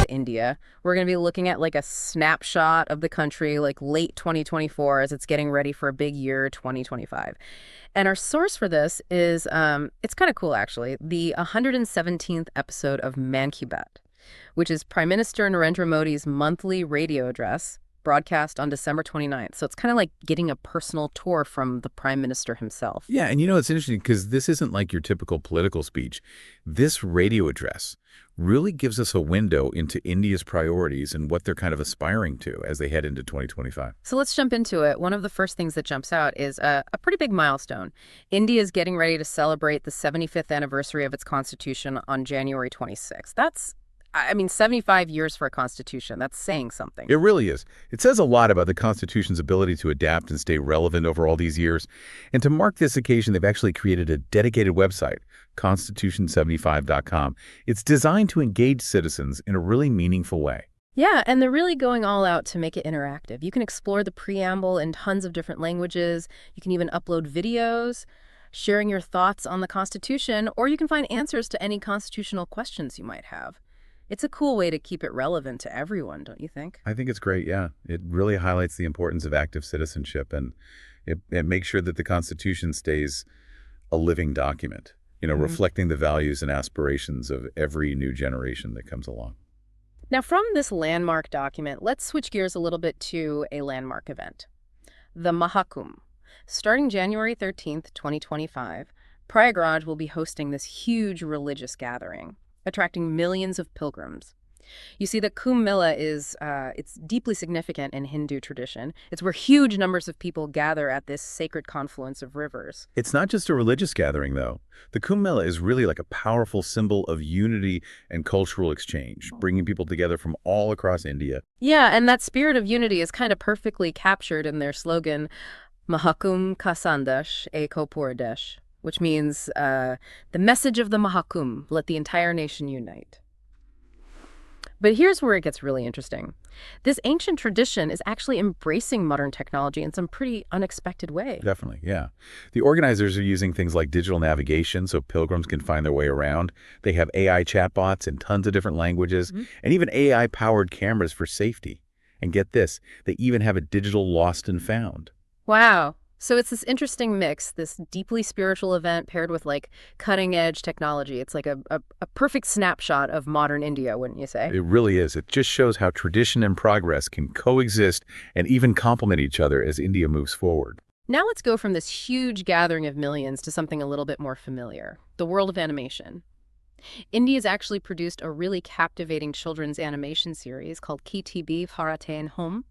India. We're going to be looking at like a snapshot of the country, like late 2024 as it's getting ready for a big year, 2025. And our source for this is, it's kind of cool actually, the 117th episode of Man Ki Baat, which is Prime Minister Narendra Modi's monthly radio address, broadcast on December 29th. So it's kind of like getting a personal tour from the Prime Minister himself. Yeah, and it's interesting because this isn't like your typical political speech. This radio address really gives us a window into India's priorities and what they're kind of aspiring to as they head into 2025. So let's jump into it. One of the first things that jumps out is a pretty big milestone. India is getting ready to celebrate the 75th anniversary of its constitution on January 26th. That's 75 years for a constitution. That's saying something. It really is. It says a lot about the Constitution's ability to adapt and stay relevant over all these years. And to mark this occasion, they've actually created a dedicated website, constitution75.com. It's designed to engage citizens in a really meaningful way. Yeah, and they're really going all out to make it interactive. You can explore the preamble in tons of different languages. You can even upload videos, sharing your thoughts on the Constitution, or you can find answers to any constitutional questions you might have. It's a cool way to keep it relevant to everyone, don't you think? I think it's great, yeah. It really highlights the importance of active citizenship, and it makes sure that the Constitution stays a living document, reflecting the values and aspirations of every new generation that comes along. Now, from this landmark document, let's switch gears a little bit to a landmark event, the Mahakumbh. Starting January 13th, 2025, Prayagraj will be hosting this huge religious gathering, attracting millions of pilgrims. You see, the Kumbh Mela is it's deeply significant in Hindu tradition. It's where huge numbers of people gather at this sacred confluence of rivers. It's not just a religious gathering, though. The Kumbh Mela is really like a powerful symbol of unity and cultural exchange, bringing people together from all across India. Yeah, and that spirit of unity is kind of perfectly captured in their slogan, Mahakumbh Ka Sandesh Eko Pura Desh, which means the message of the Mahakumbh, let the entire nation unite. But here's where it gets really interesting. This ancient tradition is actually embracing modern technology in some pretty unexpected way. Definitely, yeah. The organizers are using things like digital navigation so pilgrims can find their way around. They have AI chatbots in tons of different languages, and even AI-powered cameras for safety. And get this, they even have a digital lost and found. Wow. So it's this interesting mix, this deeply spiritual event paired with like cutting edge technology. It's like a perfect snapshot of modern India, wouldn't you say? It really is. It just shows how tradition and progress can coexist and even complement each other as India moves forward. Now let's go from this huge gathering of millions to something a little bit more familiar, the world of animation. India's actually produced a really captivating children's animation series called KTB Bharate Home.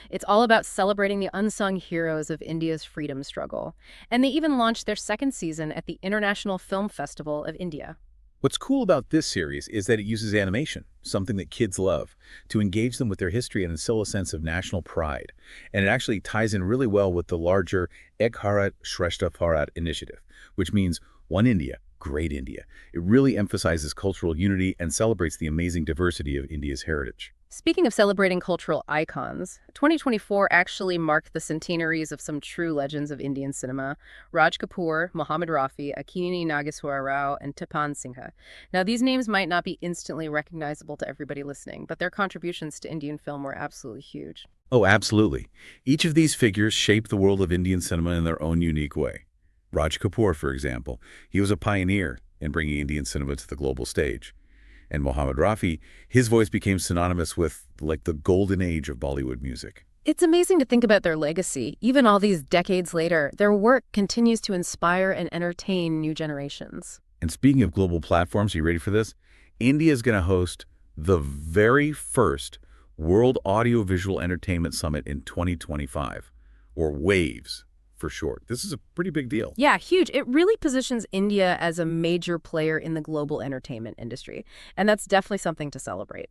It's all about celebrating the unsung heroes of India's freedom struggle. And they even launched their second season at the International Film Festival of India. What's cool about this series is that it uses animation, something that kids love, to engage them with their history and instill a sense of national pride. And it actually ties in really well with the larger Ek Bharat Shrestha Bharat initiative, which means One India, Great India. It really emphasizes cultural unity and celebrates the amazing diversity of India's heritage. Speaking of celebrating cultural icons, 2024 actually marked the centenaries of some true legends of Indian cinema: Raj Kapoor, Mohammed Rafi, Akini Nageswara Rao, and Tapan Singha. Now, these names might not be instantly recognizable to everybody listening, but their contributions to Indian film were absolutely huge. Oh, absolutely. Each of these figures shaped the world of Indian cinema in their own unique way. Raj Kapoor, for example, he was a pioneer in bringing Indian cinema to the global stage. And Mohammed Rafi, his voice became synonymous with, like, the golden age of Bollywood music. It's amazing to think about their legacy. Even all these decades later, their work continues to inspire and entertain new generations. And speaking of global platforms, are you ready for this? India is going to host the very first World Audiovisual Entertainment Summit in 2025, or WAVES for short. This is a pretty big deal. Yeah, huge. It really positions India as a major player in the global entertainment industry, and that's definitely something to celebrate.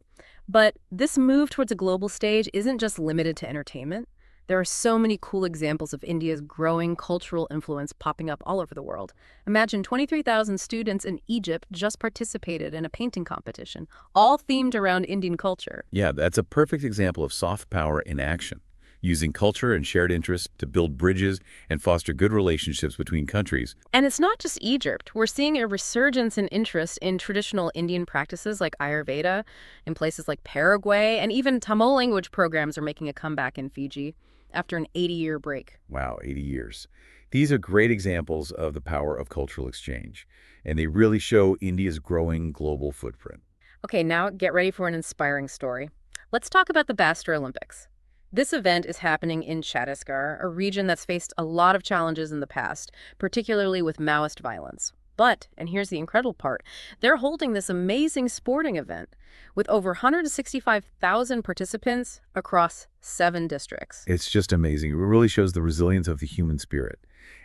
But this move towards a global stage isn't just limited to entertainment. There are so many cool examples of India's growing cultural influence popping up all over the world. Imagine 23,000 students in Egypt just participated in a painting competition, all themed around Indian culture. Yeah, that's a perfect example of soft power in action. using culture and shared interests to build bridges and foster good relationships between countries. And it's not just Egypt. We're seeing a resurgence in interest in traditional Indian practices like Ayurveda in places like Paraguay, and even Tamil language programs are making a comeback in Fiji after an 80-year break. Wow, 80 years. These are great examples of the power of cultural exchange, and they really show India's growing global footprint. Okay, now get ready for an inspiring story. Let's talk about the Bastar Olympics. This event is happening in Chhattisgarh, a region that's faced a lot of challenges in the past, particularly with Maoist violence. But, and here's the incredible part, they're holding this amazing sporting event with over 165,000 participants across 7 districts. It's just amazing. It really shows the resilience of the human spirit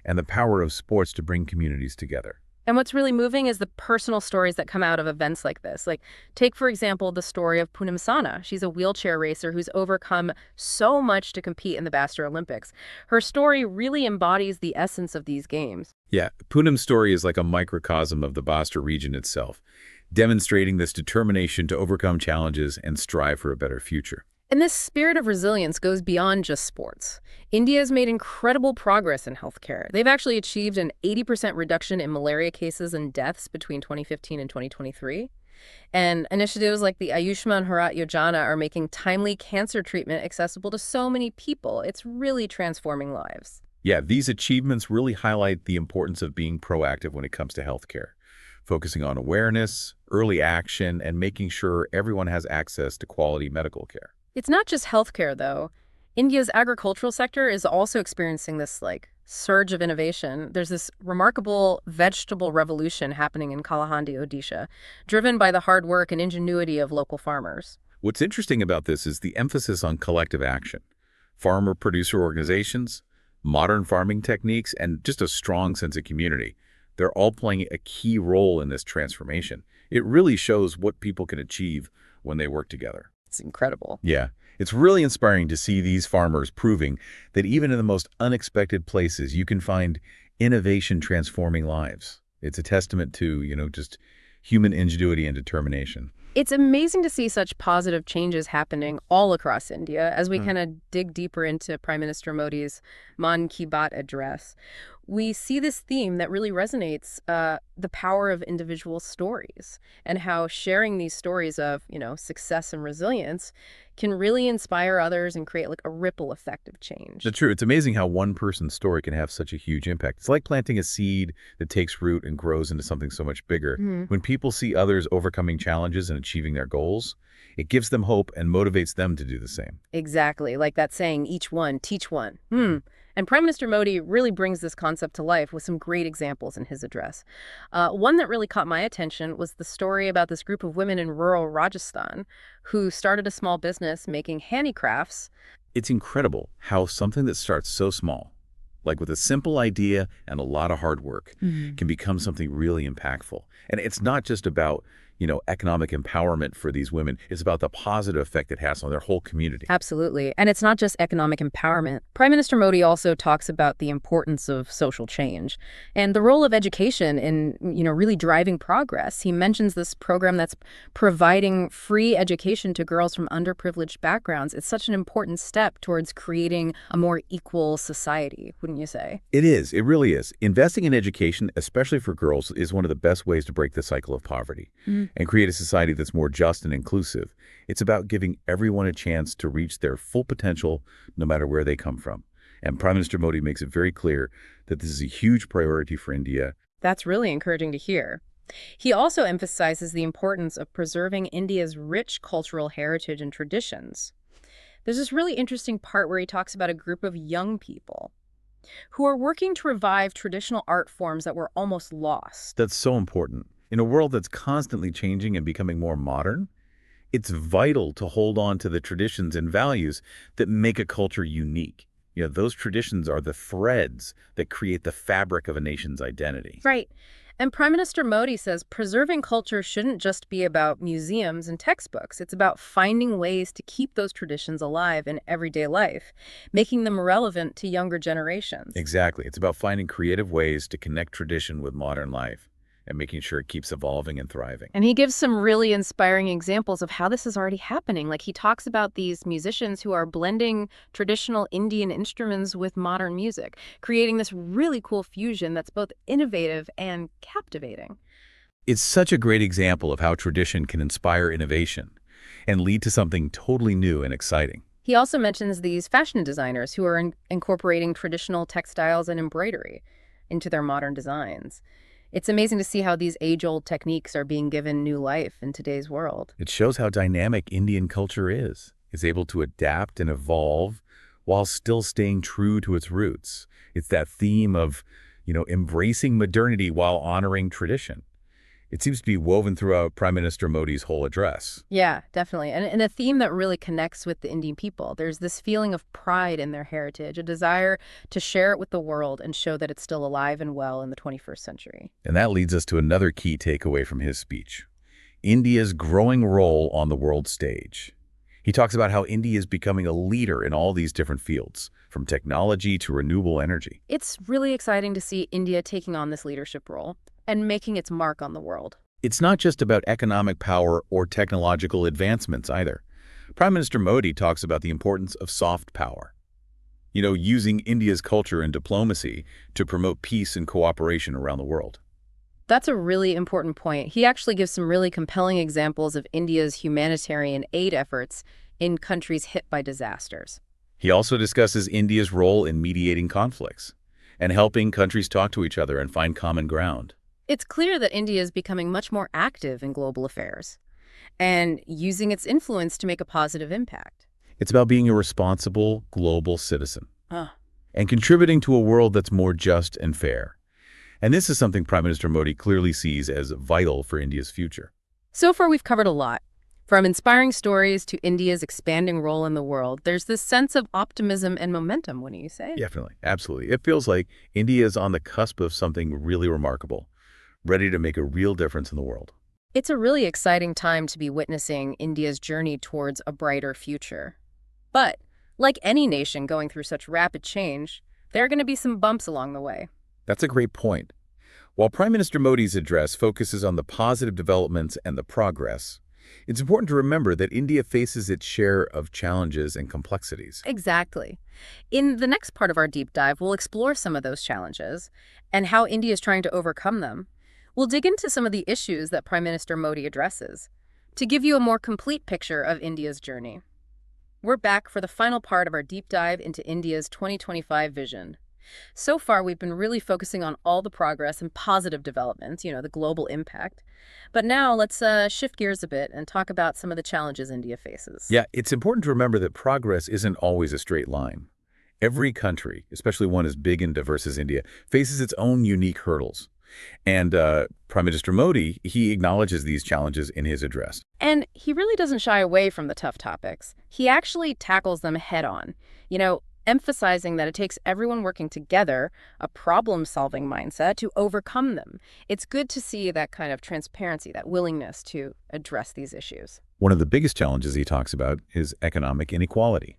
and the power of sports to bring communities together. And what's really moving is the personal stories that come out of events like this. Like, take, for example, the story of Poonam Sana. She's a wheelchair racer who's overcome so much to compete in the Bastar Olympics. Her story really embodies the essence of these games. Yeah, Poonam's story is like a microcosm of the Bastar region itself, demonstrating this determination to overcome challenges and strive for a better future. And this spirit of resilience goes beyond just sports. India has made incredible progress in healthcare. They've actually achieved an 80% reduction in malaria cases and deaths between 2015 and 2023. And initiatives like the Ayushman Bharat Yojana are making timely cancer treatment accessible to so many people. It's really transforming lives. Yeah, these achievements really highlight the importance of being proactive when it comes to healthcare, focusing on awareness, early action, and making sure everyone has access to quality medical care. It's not just healthcare, though. India's agricultural sector is also experiencing this, surge of innovation. There's this remarkable vegetable revolution happening in Kalahandi, Odisha, driven by the hard work and ingenuity of local farmers. What's interesting about this is the emphasis on collective action. Farmer-producer organizations, modern farming techniques, and just a strong sense of community. They're all playing a key role in this transformation. It really shows what people can achieve when they work together. It's incredible. Yeah, it's really inspiring to see these farmers proving that even in the most unexpected places, you can find innovation transforming lives. It's a testament to, just human ingenuity and determination. It's amazing to see such positive changes happening all across India as we kind of dig deeper into Prime Minister Modi's Man Ki Baat address. We see this theme that really resonates, the power of individual stories and how sharing these stories of, success and resilience can really inspire others and create a ripple effect of change. That's true. It's amazing how one person's story can have such a huge impact. It's like planting a seed that takes root and grows into something so much bigger. When people see others overcoming challenges and achieving their goals, it gives them hope and motivates them to do the same. Exactly. Like that saying, each one, teach one. And Prime Minister Modi really brings this concept to life with some great examples in his address. One that really caught my attention was the story about this group of women in rural Rajasthan who started a small business making handicrafts. It's incredible how something that starts so small, like with a simple idea and a lot of hard work, can become something really impactful. And it's not just about economic empowerment for these women. It's about the positive effect it has on their whole community. Absolutely. And it's not just economic empowerment. Prime Minister Modi also talks about the importance of social change and the role of education in, really driving progress. He mentions this program that's providing free education to girls from underprivileged backgrounds. It's such an important step towards creating a more equal society, wouldn't you say? It is. It really is. Investing in education, especially for girls, is one of the best ways to break the cycle of poverty and create a society that's more just and inclusive. It's about giving everyone a chance to reach their full potential no matter where they come from. And Prime Minister Modi makes it very clear that this is a huge priority for India. That's really encouraging to hear. He also emphasizes the importance of preserving India's rich cultural heritage and traditions. There's this really interesting part where he talks about a group of young people who are working to revive traditional art forms that were almost lost. That's so important. In a world that's constantly changing and becoming more modern, it's vital to hold on to the traditions and values that make a culture unique. Those traditions are the threads that create the fabric of a nation's identity. Right. And Prime Minister Modi says preserving culture shouldn't just be about museums and textbooks. It's about finding ways to keep those traditions alive in everyday life, making them relevant to younger generations. Exactly. It's about finding creative ways to connect tradition with modern life. and making sure it keeps evolving and thriving. And he gives some really inspiring examples of how this is already happening. Like he talks about these musicians who are blending traditional Indian instruments with modern music, creating this really cool fusion that's both innovative and captivating. It's such a great example of how tradition can inspire innovation and lead to something totally new and exciting. He also mentions these fashion designers who are incorporating traditional textiles and embroidery into their modern designs. It's amazing to see how these age-old techniques are being given new life in today's world. It shows how dynamic Indian culture is. It's able to adapt and evolve while still staying true to its roots. It's that theme of, embracing modernity while honoring tradition. It seems to be woven throughout Prime Minister Modi's whole address. Yeah, definitely. And a theme that really connects with the Indian people. There's this feeling of pride in their heritage, a desire to share it with the world and show that it's still alive and well in the 21st century. And that leads us to another key takeaway from his speech: India's growing role on the world stage. He talks about how India is becoming a leader in all these different fields, from technology to renewable energy. It's really exciting to see India taking on this leadership role and making its mark on the world. It's not just about economic power or technological advancements either. Prime Minister Modi talks about the importance of soft power, using India's culture and diplomacy to promote peace and cooperation around the world. That's a really important point. He actually gives some really compelling examples of India's humanitarian aid efforts in countries hit by disasters. He also discusses India's role in mediating conflicts and helping countries talk to each other and find common ground. It's clear that India is becoming much more active in global affairs and using its influence to make a positive impact. It's about being a responsible global citizen Ah. and contributing to a world that's more just and fair. And this is something Prime Minister Modi clearly sees as vital for India's future. So far, we've covered a lot. From inspiring stories to India's expanding role in the world, there's this sense of optimism and momentum, wouldn't you say? Definitely, absolutely. It feels like India is on the cusp of something really remarkable, ready to make a real difference in the world. It's a really exciting time to be witnessing India's journey towards a brighter future. But, like any nation going through such rapid change, there are going to be some bumps along the way. That's a great point. While Prime Minister Modi's address focuses on the positive developments and the progress, it's important to remember that India faces its share of challenges and complexities. Exactly. In the next part of our deep dive, we'll explore some of those challenges and how India is trying to overcome them. We'll dig into some of the issues that Prime Minister Modi addresses to give you a more complete picture of India's journey. We're back for the final part of our deep dive into India's 2025 vision. So far, we've been really focusing on all the progress and positive developments, the global impact. But now let's shift gears a bit and talk about some of the challenges India faces. Yeah, it's important to remember that progress isn't always a straight line. Every country, especially one as big and diverse as India, faces its own unique hurdles. And Prime Minister Modi, he acknowledges these challenges in his address. And he really doesn't shy away from the tough topics. He actually tackles them head on, emphasizing that it takes everyone working together, a problem-solving mindset, to overcome them. It's good to see that kind of transparency, that willingness to address these issues. One of the biggest challenges he talks about is economic inequality.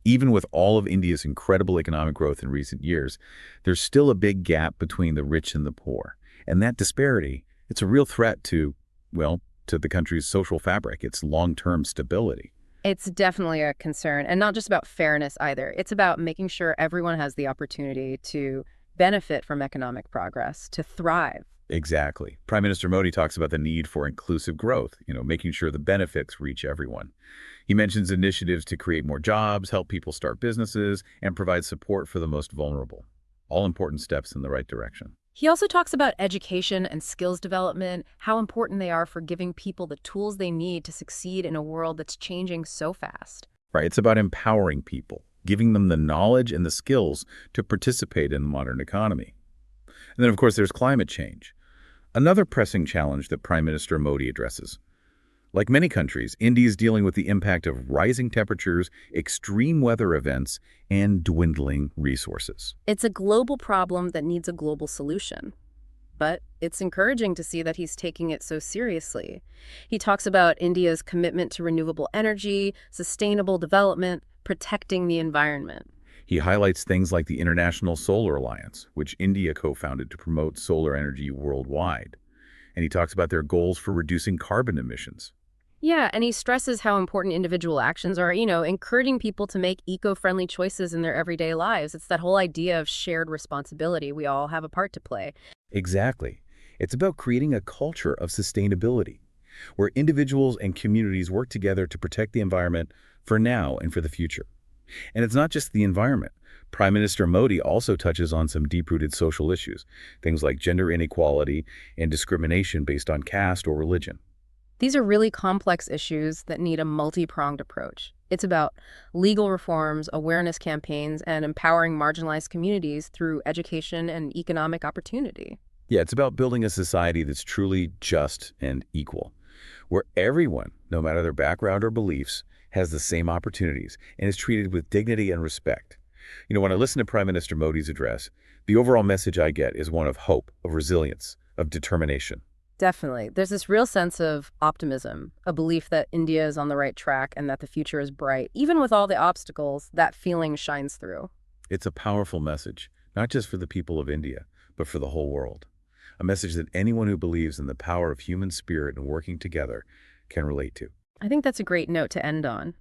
Even with all of India's incredible economic growth in recent years, there's still a big gap between the rich and the poor. And that disparity, it's a real threat to the country's social fabric, its long-term stability. It's definitely a concern, and not just about fairness either. It's about making sure everyone has the opportunity to benefit from economic progress, to thrive. Exactly. Prime Minister Modi talks about the need for inclusive growth, making sure the benefits reach everyone. He mentions initiatives to create more jobs, help people start businesses, and provide support for the most vulnerable. All important steps in the right direction. He also talks about education and skills development, how important they are for giving people the tools they need to succeed in a world that's changing so fast. Right. It's about empowering people, giving them the knowledge and the skills to participate in the modern economy. And then, of course, there's climate change, another pressing challenge that Prime Minister Modi addresses. Like many countries, India is dealing with the impact of rising temperatures, extreme weather events, and dwindling resources. It's a global problem that needs a global solution. But it's encouraging to see that he's taking it so seriously. He talks about India's commitment to renewable energy, sustainable development, protecting the environment. He highlights things like the International Solar Alliance, which India co-founded to promote solar energy worldwide. And he talks about their goals for reducing carbon emissions. Yeah, and he stresses how important individual actions are, encouraging people to make eco-friendly choices in their everyday lives. It's that whole idea of shared responsibility. We all have a part to play. Exactly. It's about creating a culture of sustainability, where individuals and communities work together to protect the environment for now and for the future. And it's not just the environment. Prime Minister Modi also touches on some deep-rooted social issues, things like gender inequality and discrimination based on caste or religion. These are really complex issues that need a multi-pronged approach. It's about legal reforms, awareness campaigns, and empowering marginalized communities through education and economic opportunity. Yeah, it's about building a society that's truly just and equal, where everyone, no matter their background or beliefs, has the same opportunities and is treated with dignity and respect. When I listen to Prime Minister Modi's address, the overall message I get is one of hope, of resilience, of determination. Definitely. There's this real sense of optimism, a belief that India is on the right track and that the future is bright. Even with all the obstacles, that feeling shines through. It's a powerful message, not just for the people of India, but for the whole world. A message that anyone who believes in the power of human spirit and working together can relate to. I think that's a great note to end on.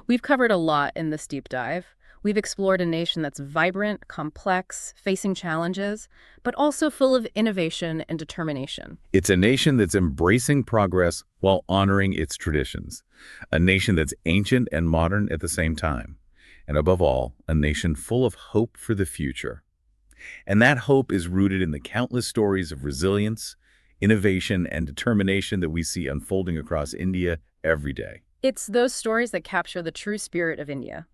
We've covered a lot in this deep dive. We've explored a nation that's vibrant, complex, facing challenges, but also full of innovation and determination. It's a nation that's embracing progress while honoring its traditions. A nation that's ancient and modern at the same time. And above all, a nation full of hope for the future. And that hope is rooted in the countless stories of resilience, innovation, and determination that we see unfolding across India every day. It's those stories that capture the true spirit of India.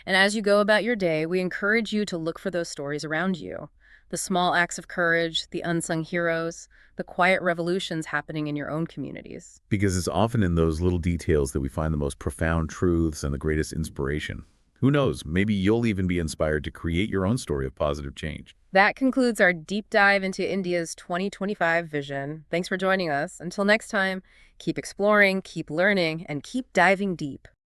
And as you go about your day, we encourage you to look for those stories around you. The small acts of courage, the unsung heroes, the quiet revolutions happening in your own communities. Because it's often in those little details that we find the most profound truths and the greatest inspiration. Who knows, maybe you'll even be inspired to create your own story of positive change. That concludes our deep dive into India's 2025 vision. Thanks for joining us. Until next time, keep exploring, keep learning, and keep diving deep.